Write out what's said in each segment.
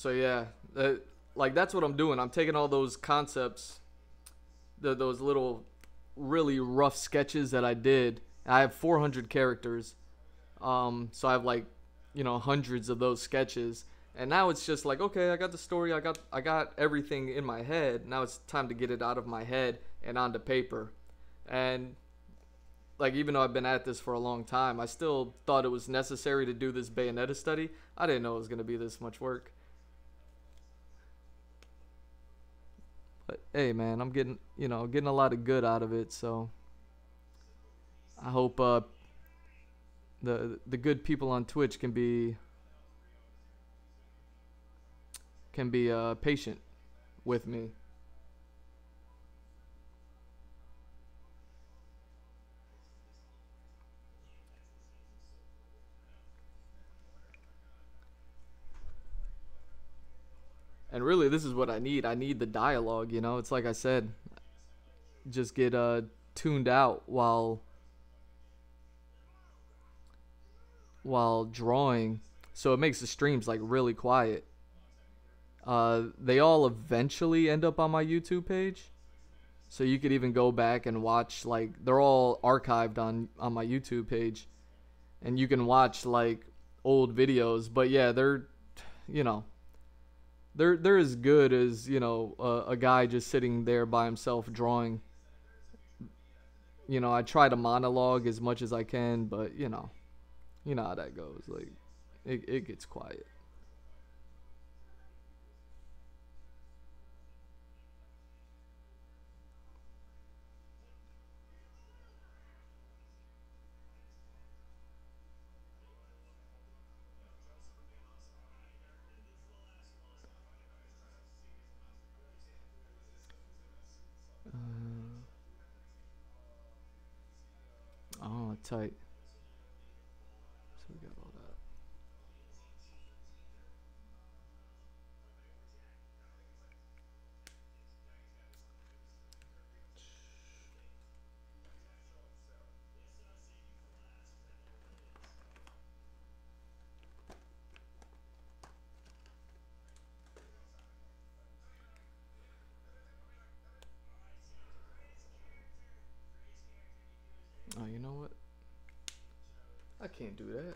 So yeah, like that's what I'm doing. I'm taking all those concepts, those little really rough sketches that I did. I have 400 characters. So I have like, hundreds of those sketches. And now it's just like, okay, I got the story, I got everything in my head. Now it's time to get it out of my head and onto paper. And like, even though I've been at this for a long time, I still thought it was necessary to do this Bayonetta study. I didn't know it was going to be this much work. But hey, man, I'm getting, getting a lot of good out of it. So I hope the good people on Twitch can be patient with me. And really, this is what I need. I need the dialogue. It's like I said, just get tuned out while drawing, so it makes the streams like really quiet. They all eventually end up on my YouTube page, so you could even go back and watch, like, they're all archived on my YouTube page, and you can watch like old videos. But yeah, you know they're as good as, a guy just sitting there by himself drawing. I try to monologue as much as I can, but you know how that goes. Like, it gets quiet. Oh, tight. So we got all that. Oh, you know what? I can't do that.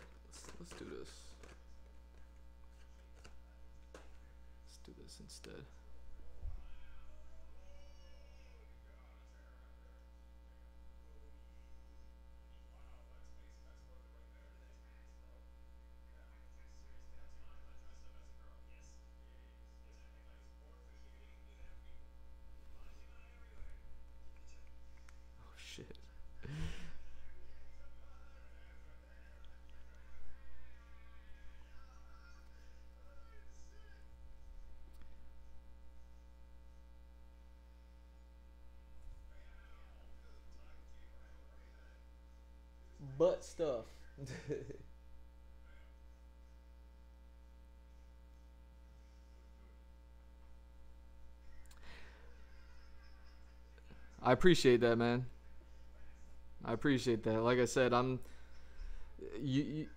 Let's do this. Let's do this instead. Oh shit. Butt stuff. I appreciate that, man. I appreciate that. Like I said, you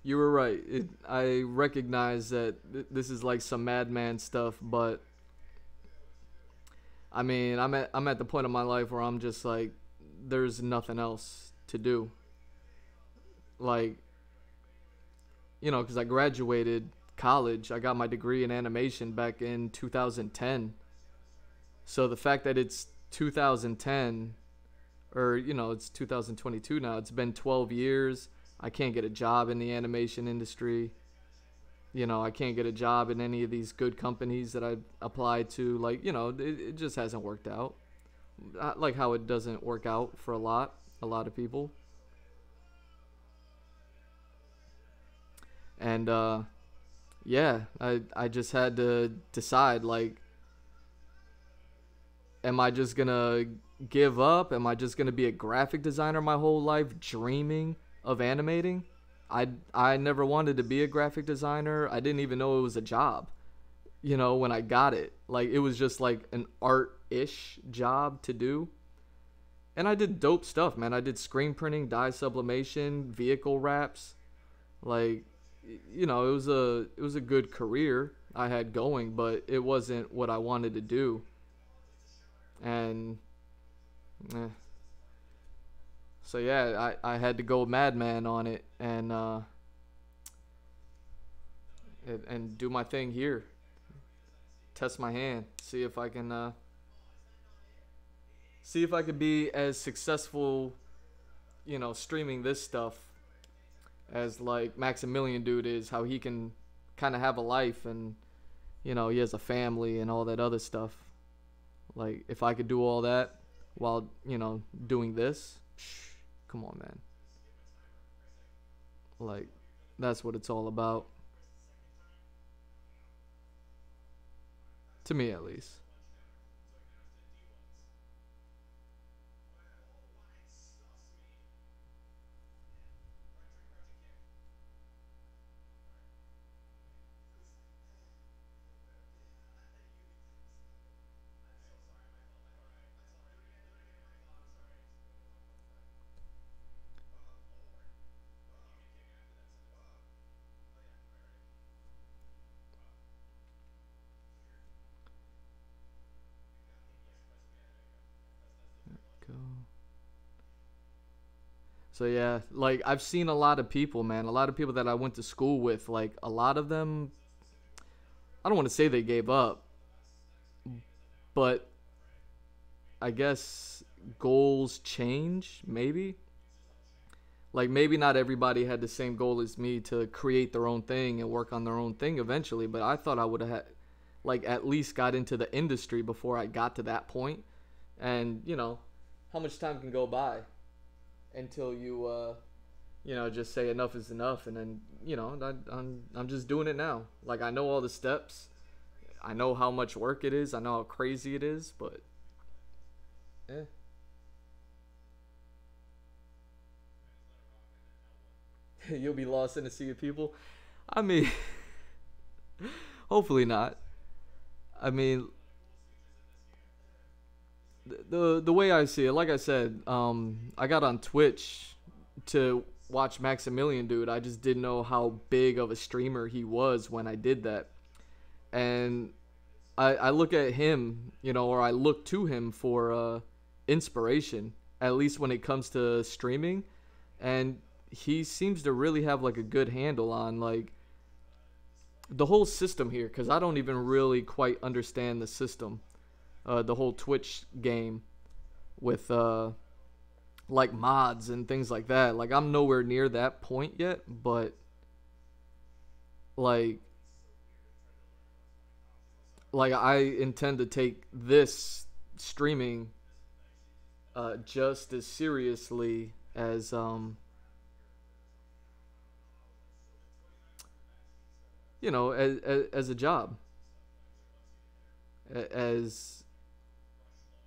you were right. I recognize that this is like some madman stuff, but I mean, I'm at the point of my life where I'm just like, there's nothing else to do. Like, because I graduated college. I got my degree in animation back in 2010. So the fact that it's 2010, or it's 2022 now, it's been 12 years. I can't get a job in the animation industry. I can't get a job in any of these good companies that I applied to. Like, it just hasn't worked out. Like how it doesn't work out for a lot of people. And yeah, I just had to decide, like, am I just gonna give up? Am I just gonna be a graphic designer my whole life, dreaming of animating? I never wanted to be a graphic designer. I didn't even know it was a job, when I got it. Like, it was just like an art-ish job to do. And I did dope stuff, man. I did screen printing, dye sublimation, vehicle wraps. Like, it was a good career I had going, but it wasn't what I wanted to do. And eh. So yeah, I had to go madman on it, and do my thing here. Test my hand, see if I could be as successful, streaming this stuff as like Maximilian dude is. How he can kind of have a life, and he has a family and all that other stuff. Like if I could do all that while doing this, come on, man. Like that's what it's all about, to me at least. Go. So yeah, like I've seen a lot of people, man. A lot of people that I went to school with, like a lot of them, I don't want to say they gave up, but I guess goals change, maybe. Like maybe not everybody had the same goal as me to create their own thing and work on their own thing eventually, but I thought I would have had, like at least got into the industry before I got to that point. And, how much time can go by until you just say enough is enough, and then I'm just doing it now. Like I know all the steps, I know how much work it is, I know how crazy it is, but eh. You'll be lost in a sea of people. I mean, hopefully not. I mean, the way I see it, like I said, I got on Twitch to watch Maximilian dude. I just didn't know how big of a streamer he was when I did that. And I look at him, or I look to him for inspiration, at least when it comes to streaming. And he seems to really have like a good handle on like the whole system here, because I don't even really quite understand the system, the whole Twitch game with like mods and things like that. Like I'm nowhere near that point yet, but like I intend to take this streaming just as seriously as as a job,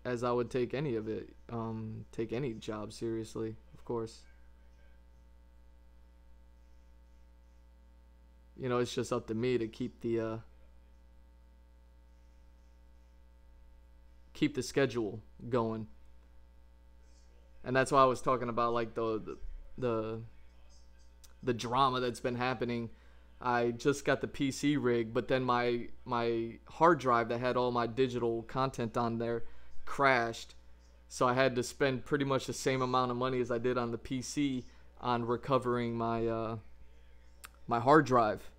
as I would take any of it, take any job seriously, of course. It's just up to me to keep the schedule going. And that's why I was talking about like the the drama that's been happening. I just got the PC rig, but then my hard drive that had all my digital content on there crashed. So I had to spend pretty much the same amount of money as I did on the PC on recovering my hard drive.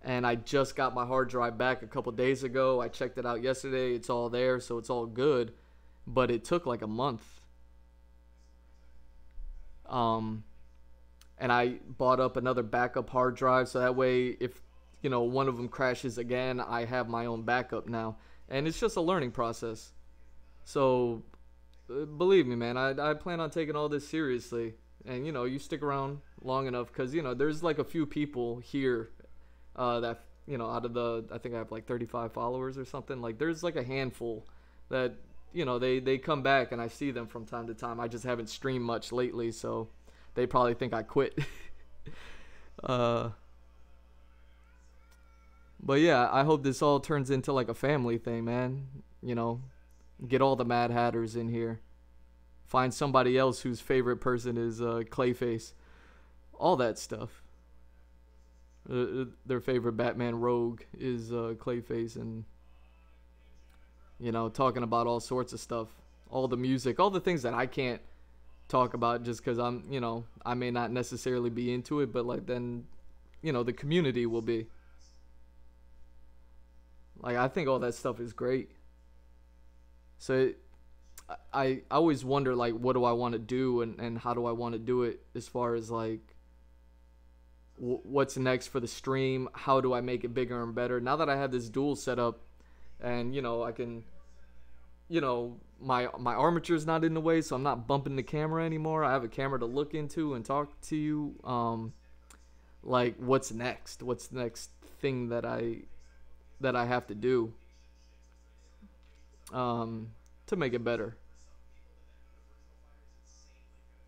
And I just got my hard drive back a couple days ago. I checked it out yesterday. It's all there, so it's all good. But it took like a month. And I bought up another backup hard drive, so that way if one of them crashes again, I have my own backup now. And it's just a learning process. So believe me, man, I plan on taking all this seriously. And you stick around long enough, because there's like a few people here that out of the, I think I have like 35 followers or something. Like there's like a handful that they come back, and I see them from time to time. I just haven't streamed much lately, so they probably think I quit. uh but yeah, I hope this all turns into like a family thing, man. Get all the Mad Hatters in here, find somebody else whose favorite person is Clayface, all that stuff. Their favorite Batman rogue is Clayface, and talking about all sorts of stuff, all the music, all the things that I can't talk about just because I may not necessarily be into it, but like then, the community will be. Like I think all that stuff is great. So I always wonder like what do I want to do and how do I want to do it as far as like what's next for the stream, how do I make it bigger and better now that I have this dual setup, and I can my armature's not in the way, so I'm not bumping the camera anymore. I have a camera to look into and talk to you. Like what's the next thing that I have to do to make it better.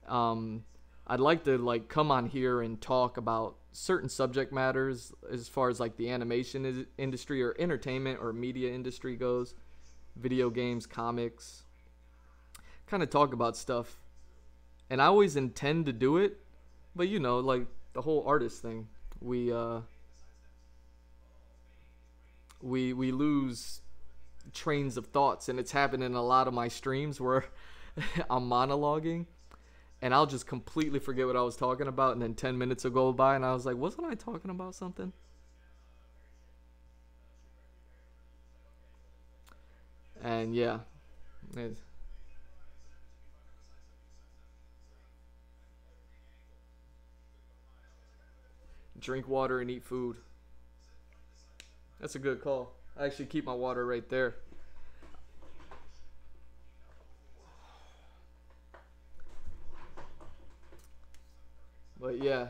I'd like to like come on here and talk about certain subject matters as far as like the animation industry or entertainment or media industry goes, video games, comics, kind of talk about stuff. And I always intend to do it, but like the whole artist thing, we lose trains of thoughts, and it's happened in a lot of my streams where I'm monologuing and I'll just completely forget what I was talking about, and then 10 minutes will go by and I was like, wasn't I talking about something? And yeah, drink water and eat food. That's a good call. I actually keep my water right there. But yeah.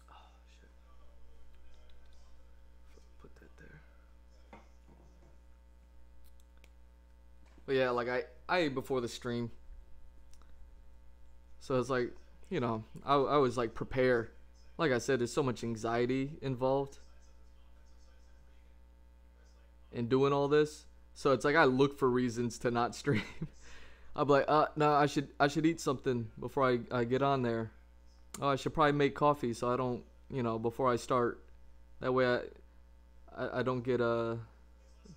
Oh, shit. Put that there. But yeah, like I ate before the stream. So it's like, I was like prepare. Like I said, there's so much anxiety involved in doing all this. So it's like I look for reasons to not stream. I'm like, no, I should eat something before I get on there. Oh, I should probably make coffee so I don't, before I start. That way I don't get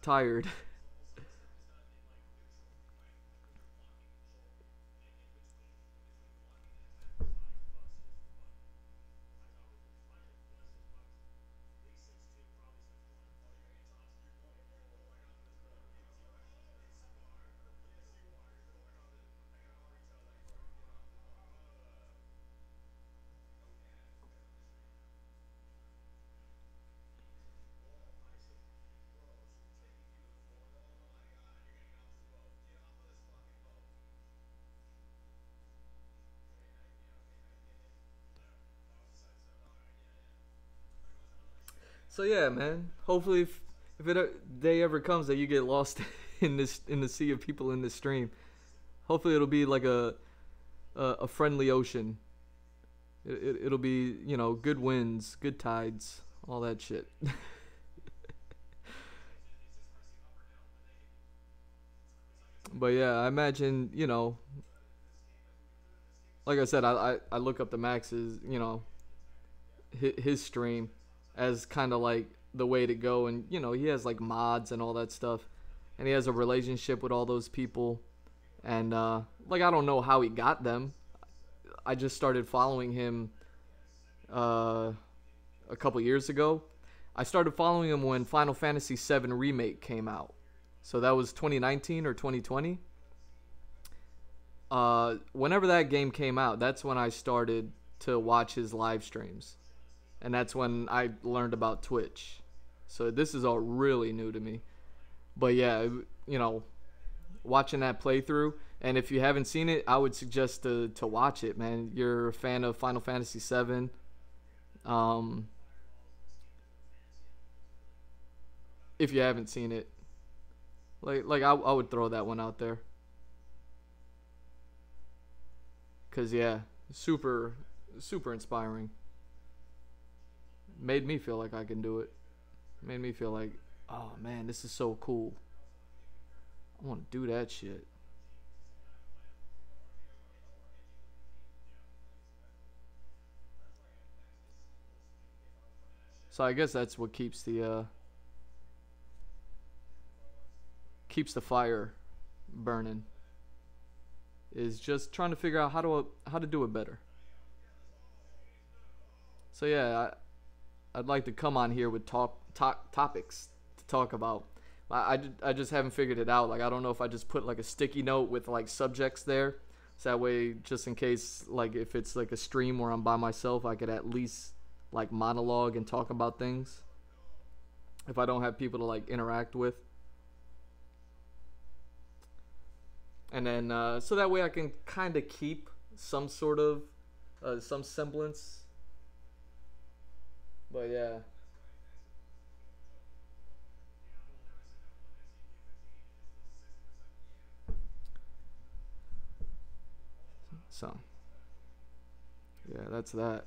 tired. So yeah, man. Hopefully, if it day ever comes that you get lost in the sea of people in this stream, hopefully it'll be like a friendly ocean. It'll be good winds, good tides, all that shit. But yeah, I imagine like I said, I look up the Max's his stream as kind of like the way to go, and he has like mods and all that stuff, and he has a relationship with all those people, and like I don't know how he got them. I just started following him uh, a couple years ago. I started following him when Final Fantasy VII Remake came out, so that was 2019 or 2020. Whenever that game came out, that's when I started to watch his live streams, and that's when I learned about Twitch. So this is all really new to me. But yeah, watching that playthrough, and if you haven't seen it, I would suggest to watch it, man. You're a fan of Final Fantasy VII. Um, if you haven't seen it, I would throw that one out there. Cause yeah, super inspiring. Made me feel like I can do it. Made me feel like, oh man, this is so cool. I want to do that shit. So I guess that's what keeps the fire burning, is just trying to figure out how to do it better. So yeah, I'd like to come on here with topics to talk about. I just haven't figured it out. Like I don't know if I just put like a sticky note with like subjects there, so that way just in case like if it's like a stream where I'm by myself, I could at least like monologue and talk about things. If I don't have people to like interact with, and then so that way I can kind of keep some sort of some semblance. But yeah. So yeah, that's that.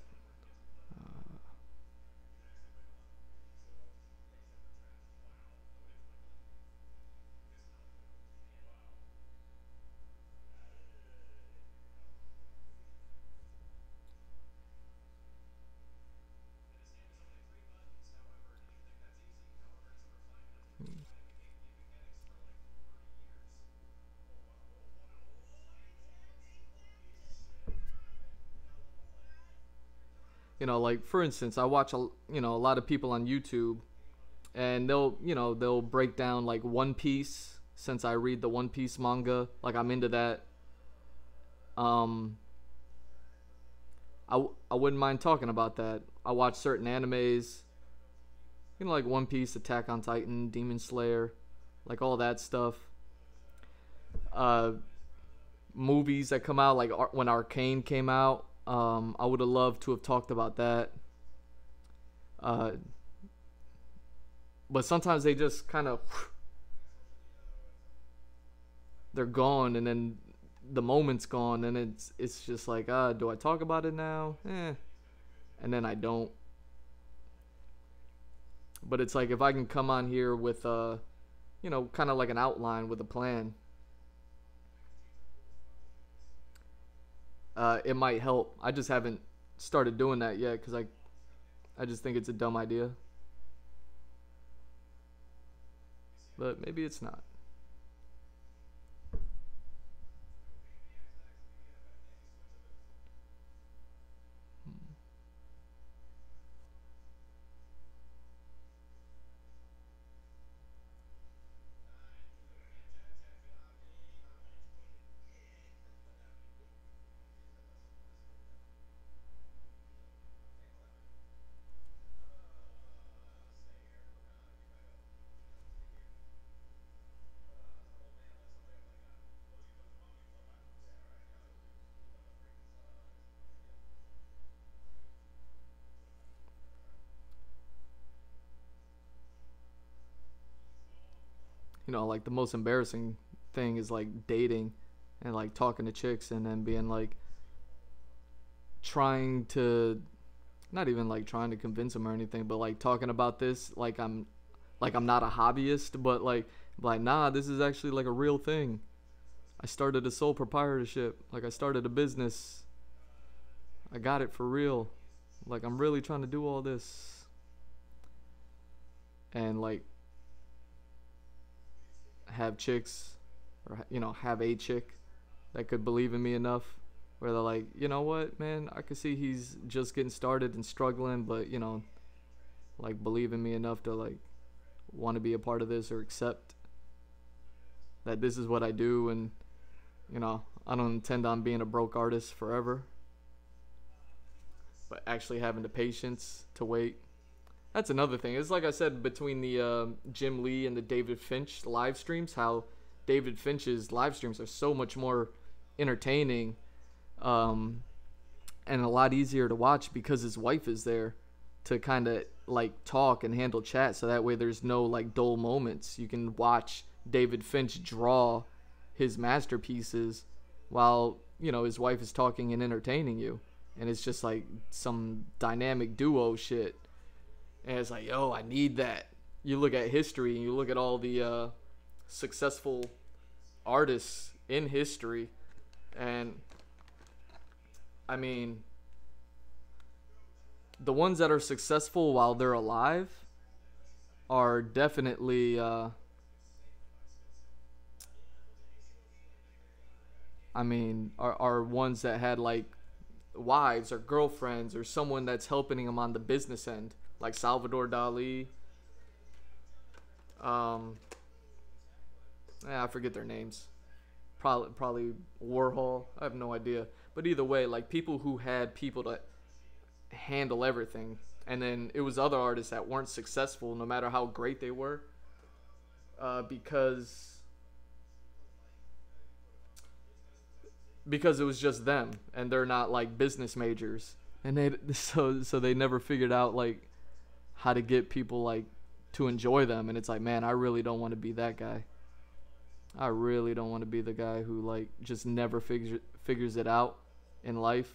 Like for instance, I watch a lot of people on YouTube, and they'll break down like One Piece, since I read the One Piece manga, like I'm into that. Um, I wouldn't mind talking about that. I watch certain animes, like One Piece, Attack on Titan, Demon Slayer, like all that stuff. Uh, Movies that come out, like when Arcane came out, I would have loved to have talked about that. Uh, but sometimes they just kind of they're gone, and then the moment's gone, and it's just like, do I talk about it now? And then I don't. But it's like if I can come on here with kind of like an outline with a plan, it might help. I just haven't started doing that yet because I just think it's a dumb idea. But maybe it's not. Like the most embarrassing thing is like dating and like talking to chicks and then being like trying to, not even like trying to convince them or anything, but like talking about this like I'm not a hobbyist, but like nah, this is actually like a real thing. I started a sole proprietorship, like I started a business. I got it for real. Like I'm really trying to do all this. And like have chicks, or have a chick that could believe in me enough where they're like, you know what, man, I could see he's just getting started and struggling, but like believe in me enough to like want to be a part of this or accept that this is what I do, and I don't intend on being a broke artist forever, but actually having the patience to wait. That's another thing. It's like I said, between the Jim Lee and the David Finch live streams, how David Finch's live streams are so much more entertaining, and a lot easier to watch because his wife is there to kind of like talk and handle chat, so that way there's no like dull moments. You can watch David Finch draw his masterpieces while his wife is talking and entertaining you, and it's just like some dynamic duo shit. And it's like, yo, I need that. You look at history and you look at all the successful artists in history. And I mean, the ones that are successful while they're alive are definitely are ones that had like wives or girlfriends or someone that's helping them on the business end, like Salvador Dali. um I forget their names. Probably Warhol. I have no idea. But either way, like people who had people to handle everything, and then it was other artists that weren't successful, no matter how great they were, because it was just them, and they're not like business majors, and they so they never figured out like how to get people like to enjoy them. And it's like, man, I really don't want to be that guy. I really don't want to be the guy who like just never figures it out in life.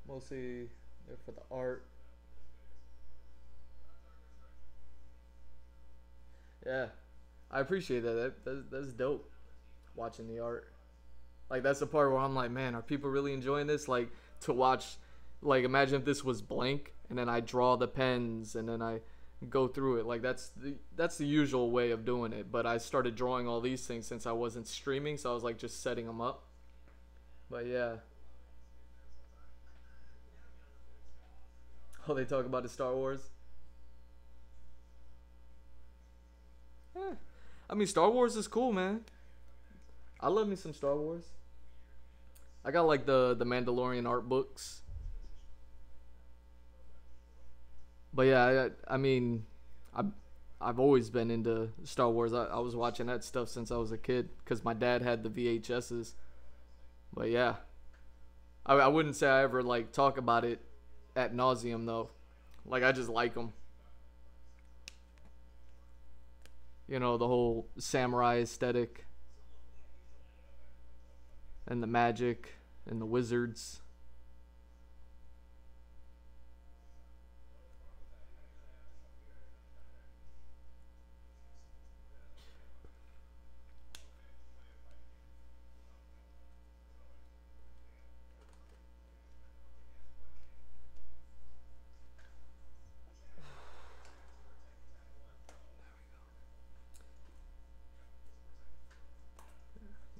Mostly there for the art. Yeah, I appreciate that. That's dope. Watching the art, like that's the part where I'm like, man, are people really enjoying this? Like to watch, like imagine if this was blank, and then I draw the pens, and then I go through it. Like that's the usual way of doing it. But I started drawing all these things since I wasn't streaming, so I was like just setting them up. But yeah, oh, they talk about the Star Wars. Yeah. I mean, Star Wars is cool, man. I love me some Star Wars. I got like the Mandalorian art books. But yeah, I mean, I've always been into Star Wars. I was watching that stuff since I was a kid because my dad had the VHSs. But yeah, I wouldn't say I ever like talk about it at nauseum though. Like I just like them. You know, the whole samurai aesthetic and the magic and the wizards.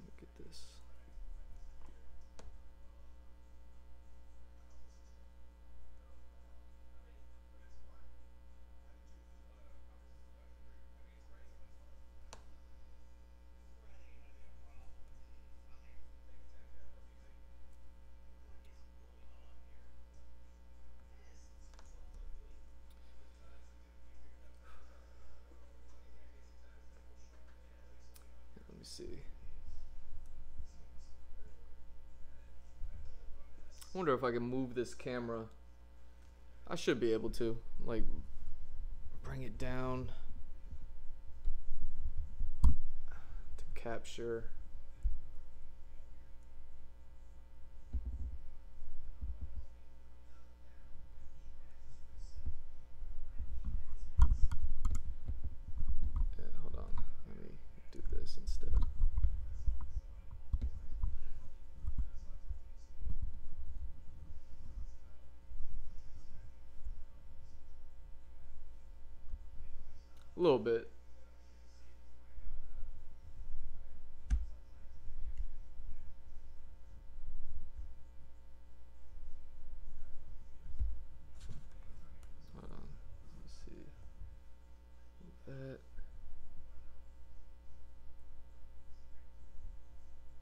Look at this. Let me see. I wonder if I can move this camera. I should be able to, like, bring it down to capture. Yeah, hold on. Let me do this instead. A little bit. Hold on. Let's see. That.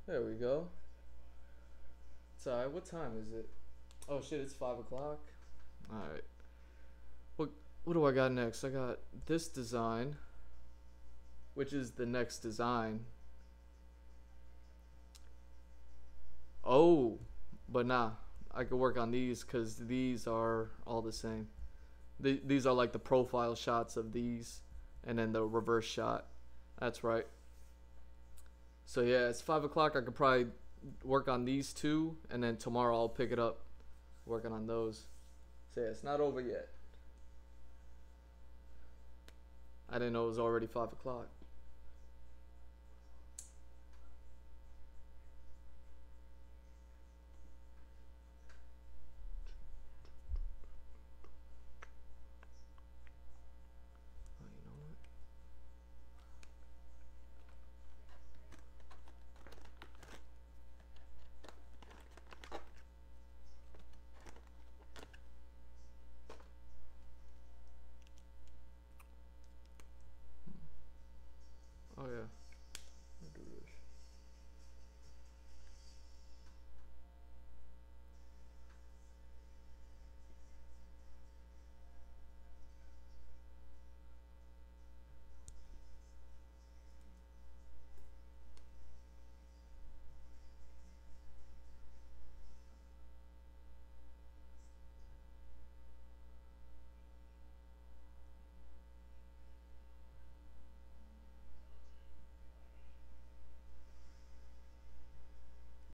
There we go. It's alright. What time is it? Oh shit, it's 5 o'clock. Alright. What do I got next? I got this design, which is the next design. Oh, but nah. I could work on these because these are all the same. These are like the profile shots of these, and then the reverse shot. That's right. So yeah, it's 5 o'clock. I could probably work on these two, and then tomorrow I'll pick it up working on those. So yeah, it's not over yet. I didn't know it was already 5 o'clock.